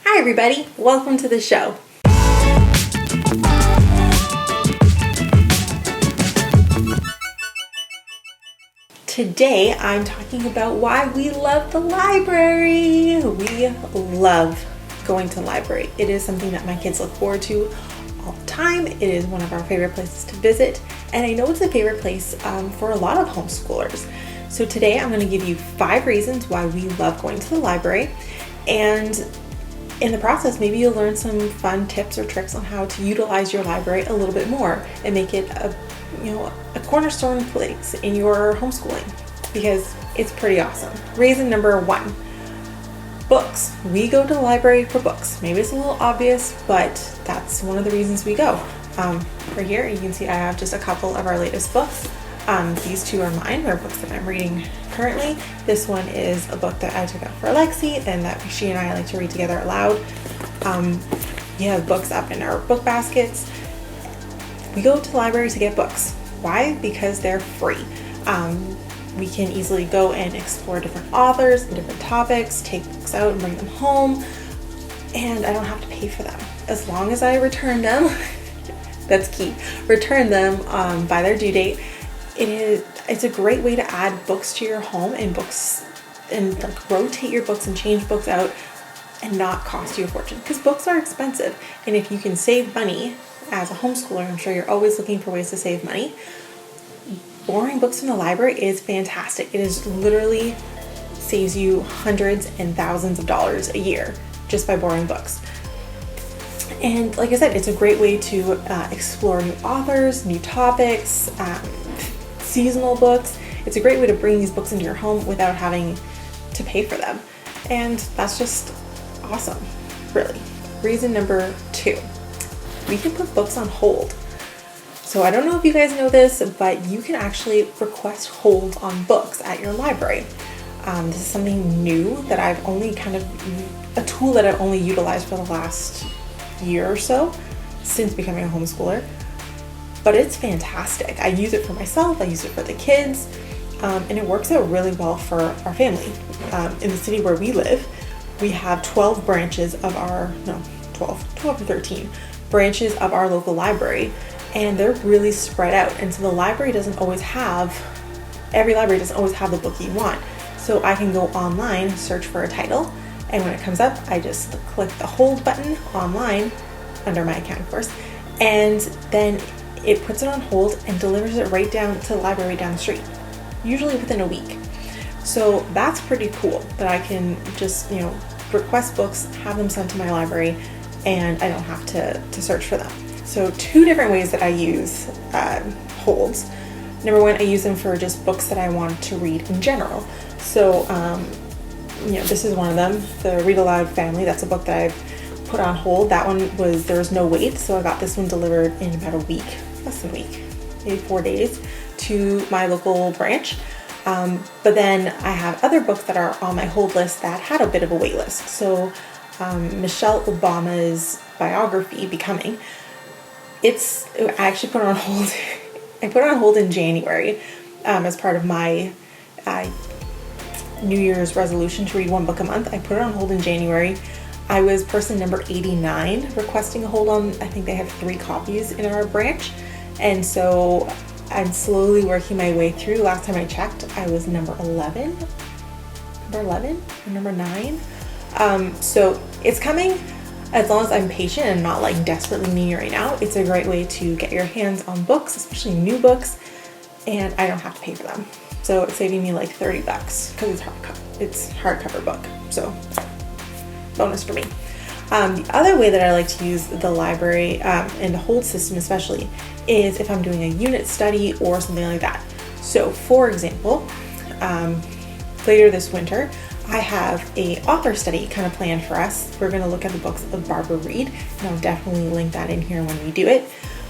Hi everybody, welcome to the show. Today I'm talking about why we love the library. We love going to the library. It is something that my kids look forward to all the time. It is one of our favorite places to visit, and I know it's a favorite place for a lot of homeschoolers. So today I'm going to give you 5 reasons why we love going to the library, and in the process, maybe you'll learn some fun tips or tricks on how to utilize your library a little bit more and make it a cornerstone place in your homeschooling, because it's pretty awesome. Reason number 1, books. We go to the library for books. Maybe it's a little obvious, but that's one of the reasons we go. Right here, you can see I have just a couple of our latest books. These 2 are mine. They're books that I'm reading currently. This one is a book that I took out for Alexi and that she and I like to read together aloud. We have books up in our book baskets. We go to the library to get books. Why? Because they're free. We can easily go and explore different authors and different topics, take books out and bring them home, and I don't have to pay for them. As long as I return them, that's key, return them by their due date. It's a great way to add books to your home and rotate your books and change books out and not cost you a fortune, because books are expensive. And if you can save money as a homeschooler, I'm sure you're always looking for ways to save money. Borrowing books from the library is fantastic. It is literally saves you hundreds and thousands of dollars a year just by borrowing books. And like I said, it's a great way to explore new authors, new topics, seasonal books. It's a great way to bring these books into your home without having to pay for them. And that's just awesome, really. Reason number 2, we can put books on hold. So I don't know if you guys know this, but you can actually request hold on books at your library. This is something new that I've only a tool that I've only utilized for the last year or so since becoming a homeschooler. But it's fantastic. I use it for myself, I use it for the kids, and it works out really well for our family. In the city where we live, we have 12 branches of 12 or 13 branches of our local library, and they're really spread out. And so every library doesn't always have the book you want. So I can go online, search for a title, and when it comes up, I just click the hold button online, under my account of course, and then it puts it on hold and delivers it right down to the library down the street, usually within a week. So that's pretty cool that I can just, request books, have them sent to my library, and I don't have to search for them. So 2 different ways that I use holds. Number 1, I use them for just books that I want to read in general. So, this is one of them, the Read Aloud Family. That's a book that I've put on hold. That one there was no wait, so I got this one delivered in about a week, less than a week, maybe 4 days, to my local branch. But then I have other books that are on my hold list that had a bit of a wait list. So Michelle Obama's biography, Becoming, I actually put it on hold. I put it on hold in January as part of my New Year's resolution to read 1 book a month. I put it on hold in January. I was person number 89 requesting a hold on, I think they have 3 copies in our branch. And so I'm slowly working my way through. Last time I checked, I was number 11 or number 9. So it's coming. As long as I'm patient and not desperately needing right now, it's a great way to get your hands on books, especially new books, and I don't have to pay for them. So it's saving me $30 because it's hardcover book. So bonus for me. The other way that I like to use the library and the hold system especially is if I'm doing a unit study or something like that. So for example, later this winter, I have a author study kind of planned for us. We're going to look at the books of Barbara Reed, and I'll definitely link that in here when we do it.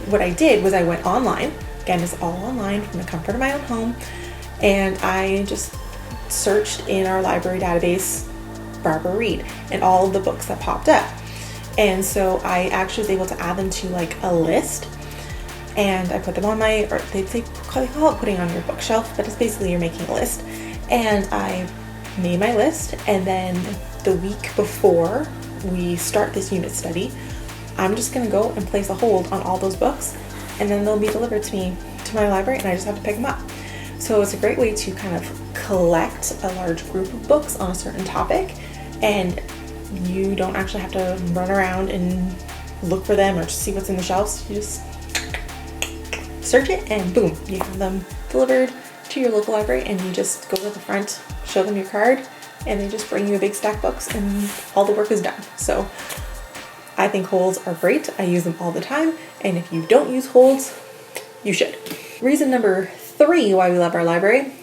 What I did was I went online. Again, it's all online from the comfort of my own home, and I just searched in our library database Barbara Reed and all of the books that popped up. And so I actually was able to add them to a list, and I put them on they call it putting on your bookshelf, but it's basically you're making a list. And I made my list, and then the week before we start this unit study, I'm just gonna go and place a hold on all those books, and then they'll be delivered to me, to my library, and I just have to pick them up. So it's a great way to kind of collect a large group of books on a certain topic, and you don't actually have to run around and look for them or just see what's in the shelves. You just search it and boom, you have them delivered to your local library, and you just go to the front, show them your card, and they just bring you a big stack of books and all the work is done. So I think holds are great. I use them all the time, and if you don't use holds, you should. Reason number 3 why we love our library,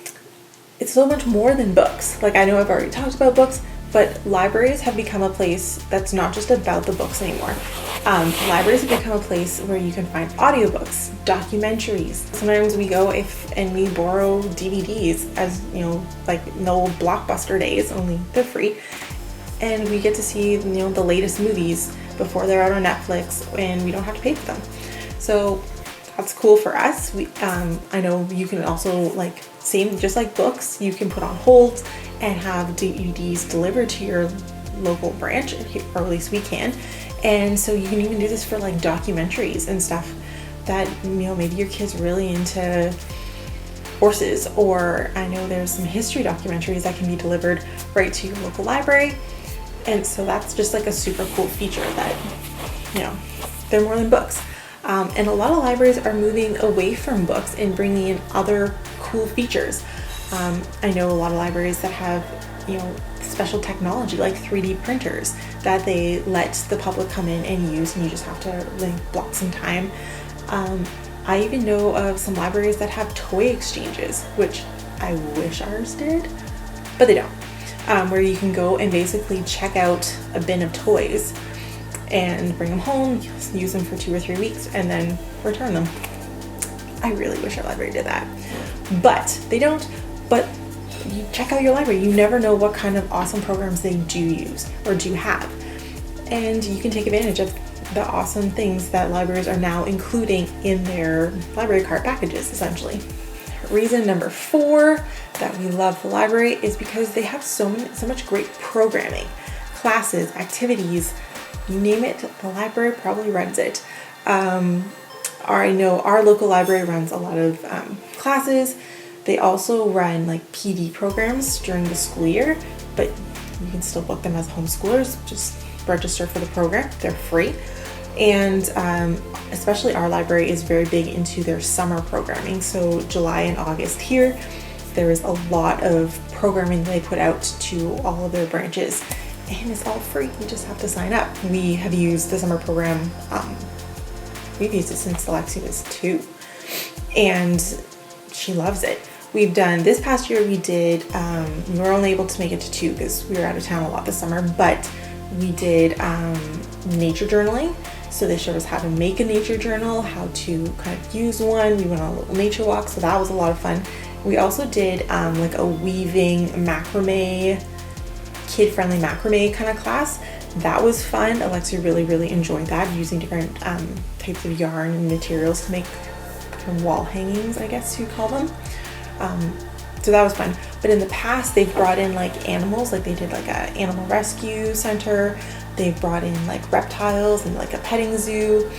it's so much more than books. Like, I know I've already talked about books, but libraries have become a place that's not just about the books anymore. Libraries have become a place where you can find audiobooks, documentaries. Sometimes we go and we borrow DVDs, as you know, like in the old Blockbuster days, only they're free. And we get to see, you know, the latest movies before they're out on Netflix, and we don't have to pay for them. So that's cool for us. I know you can also, like, same, just like books, you can put on hold and have DVDs delivered to your local branch, or at least we can. And so you can even do this for like documentaries and stuff that, you know, maybe your kid's really into horses, or I know there's some history documentaries that can be delivered right to your local library. And so that's just like a super cool feature that, you know, they're more than books. And a lot of libraries are moving away from books and bringing in other cool features. I know a lot of libraries that have, you know, special technology like 3D printers that they let the public come in and use, and you just have to like block some time. I even know of some libraries that have toy exchanges, which I wish ours did, but they don't. Where you can go and basically check out a bin of toys and bring them home, use them for 2 or 3 weeks, and then return them. I really wish our library did that, but they don't. But you check out your library. You never know what kind of awesome programs they do use or do have. And you can take advantage of the awesome things that libraries are now including in their library card packages, essentially. Reason number 4 that we love the library is because they have so much great programming, classes, activities, you name it, the library probably runs it. I know our local library runs a lot of classes. They also run like PD programs during the school year, but you can still book them as homeschoolers. Just register for the program. They're free. And especially our library is very big into their summer programming. So July and August here, there is a lot of programming they put out to all of their branches, and it's all free. You just have to sign up. We have used the summer program. We've used it since Alexia was 2, and she loves it. We've done, this past year we did, we were only able to make it to 2 because we were out of town a lot this summer, but we did nature journaling. So they showed us how to make a nature journal, how to kind of use one. We went on a little nature walk, so that was a lot of fun. We also did like a weaving macrame, kid-friendly macrame kind of class. That was fun. Alexia really enjoyed that, using different types of yarn and materials to make kind of wall hangings, I guess you'd call them. So that was fun. But in the past, they've brought in like animals, like they did like a animal rescue center. They've brought in like reptiles and like a petting zoo.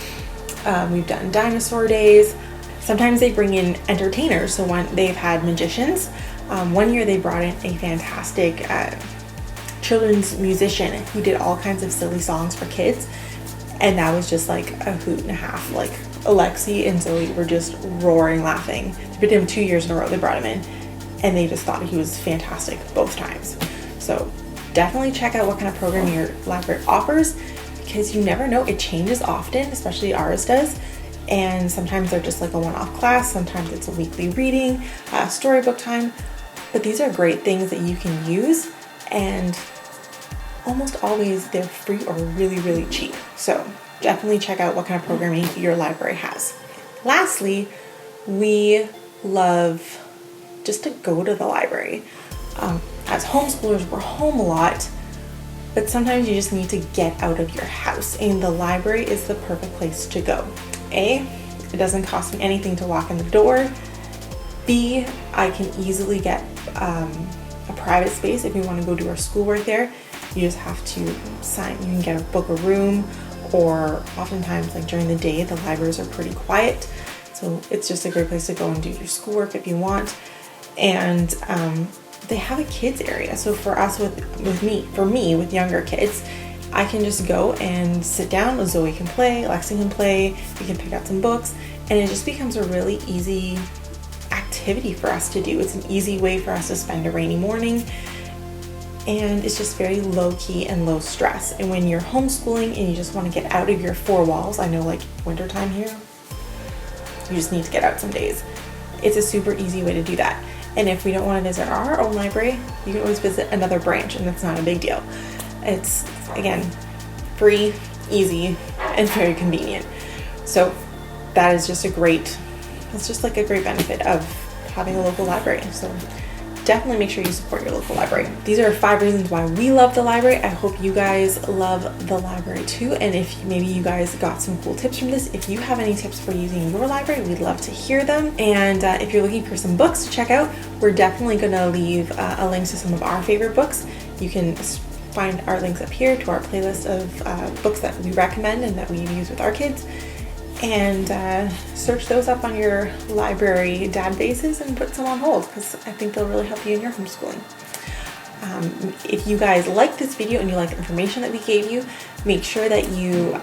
We've done dinosaur days. Sometimes they bring in entertainers. So they've had magicians. One year they brought in a fantastic children's musician who did all kinds of silly songs for kids. And that was just like a hoot and a half. Like Alexi and Zoe were just roaring laughing. They did him 2 years in a row. They brought him in, and they just thought he was fantastic both times. So definitely check out what kind of program your library offers, because you never know. It changes often, especially ours does. And sometimes they're just like a one-off class. Sometimes it's a weekly reading, storybook time. But these are great things that you can use, and almost always they're free or really cheap. So definitely check out what kind of programming your library has. Lastly, we love just to go to the library. As homeschoolers, we're home a lot, but sometimes you just need to get out of your house, and the library is the perfect place to go. A, it doesn't cost me anything to walk in the door. B, I can easily get a private space if we want to go do our schoolwork there. You just have to sign, you can get a book a room, or oftentimes like during the day, the libraries are pretty quiet. So it's just a great place to go and do your schoolwork if you want. And they have a kids area. So for us, for me with younger kids, I can just go and sit down. Zoe can play, Lexi can play, we can pick out some books, and it just becomes a really easy activity for us to do. It's an easy way for us to spend a rainy morning, and it's just very low key and low stress. And when you're homeschooling and you just want to get out of your four walls, I know like wintertime here, you just need to get out some days. It's a super easy way to do that. And if we don't want to visit our own library, you can always visit another branch, and that's not a big deal. It's, again, free, easy, and very convenient. So that is just it's just like a great benefit of having a local library. So definitely make sure you support your local library. These are 5 reasons why we love the library. I hope you guys love the library too. And if maybe you guys got some cool tips from this, if you have any tips for using your library, we'd love to hear them. And if you're looking for some books to check out, we're definitely gonna leave a link to some of our favorite books. You can find our links up here to our playlist of books that we recommend and that we use with our kids. And search those up on your library databases and put some on hold, because I think they'll really help you in your homeschooling. If you guys like this video and you like the information that we gave you, make sure that you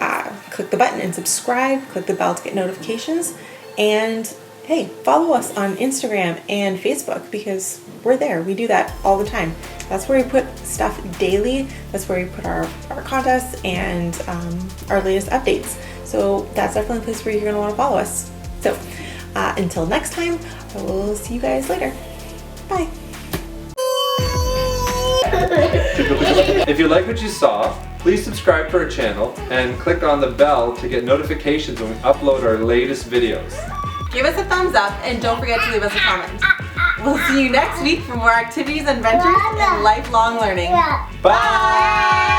click the button and subscribe, click the bell to get notifications, and hey, follow us on Instagram and Facebook, because we're there. We do that all the time. That's where we put stuff daily. That's where we put our contests and our latest updates. So that's definitely a place where you're going to want to follow us. So until next time, I will see you guys later. Bye. If you like what you saw, please subscribe to our channel and click on the bell to get notifications when we upload our latest videos. Give us a thumbs up and don't forget to leave us a comment. We'll see you next week for more activities, adventures, and lifelong learning. Bye!